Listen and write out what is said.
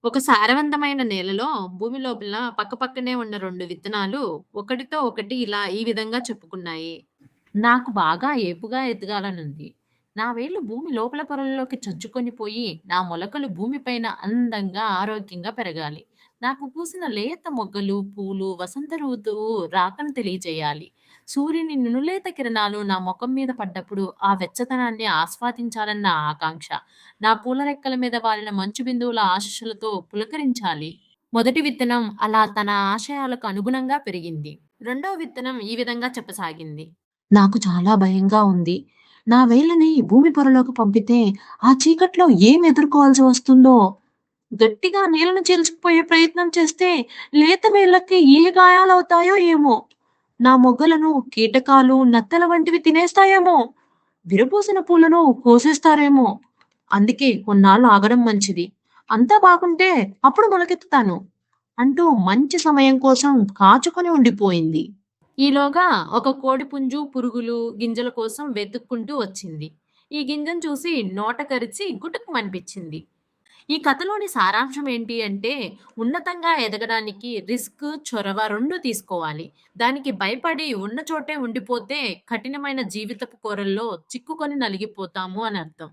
ఒక సారవంతమైన నేలలో భూమి లోపల పక్కపక్కనే ఉన్న 2 విత్తనాలు ఒకటితో ఒకటి ఇలా ఈ విధంగా చెప్పుకున్నాయి. నాకు బాగా ఏపుగా ఎదగాలనుంది. నా వేళ్ళు భూమి లోపల పొరల్లోకి చొచ్చుకొని పోయి, నా మొలకలు భూమిపైన అందంగా, ఆరోగ్యంగా పెరగాలి. నాకు పూసిన లేత మొగ్గలు, పూలు వసంత ఋతువు రాకను తెలియజేయాలి. సూర్యుని నునులేత కిరణాలు నా మొఖం మీద పడ్డప్పుడు ఆ వెచ్చదనాన్ని ఆస్వాదించాలని నా ఆకాంక్ష. నా పూల రెక్కల మీద వాలిన మంచు బిందువుల ఆశీస్సులతో పులకరించాలి. మొదటి విత్తనం అలా తన ఆశయాలకు అనుగుణంగా పెరిగింది. రెండో విత్తనం ఈ విధంగా చెప్పసాగింది. నాకు చాలా భయంగా ఉంది. నా వేళ్ళని భూమి పొరలోకి పంపితే, ఆ చీకట్లో ఏం ఎదుర్కోవాల్సి వస్తుందో? గట్టిగా నేలను చీల్చుకుపోయే ప్రయత్నం చేస్తే, లేత వేళ్ళకి ఏ గాయాలవుతాయో ఏమో? నా మొగ్గలను కీటకాలు, నత్తల వంటివి తినేస్తాయేమో? విరబూసిన పూలను కోసేస్తారేమో? అందుకే కొన్నాళ్ళు ఆగడం మంచిది. అంతా బాగుంటే అప్పుడు మొలకెత్తుతాను అంటూ మంచి సమయం కోసం కాచుకొని ఉండిపోయింది. ఈలోగా ఒక కోడిపుంజు, పురుగులు గింజల కోసం వెతుక్కుంటూ వచ్చింది. ఈ గింజను చూసి నోట కరిచి గుటుక్కుమనిపించింది. ఈ కథలోని సారాంశం ఏంటి అంటే, ఉన్నతంగా ఎదగడానికి రిస్క్, చొరవ 2 తీసుకోవాలి. దానికి భయపడి ఉన్న చోటే ఉండిపోతే కఠినమైన జీవితపు కోరల్లో చిక్కుకొని నలిగిపోతాము అని అర్థం.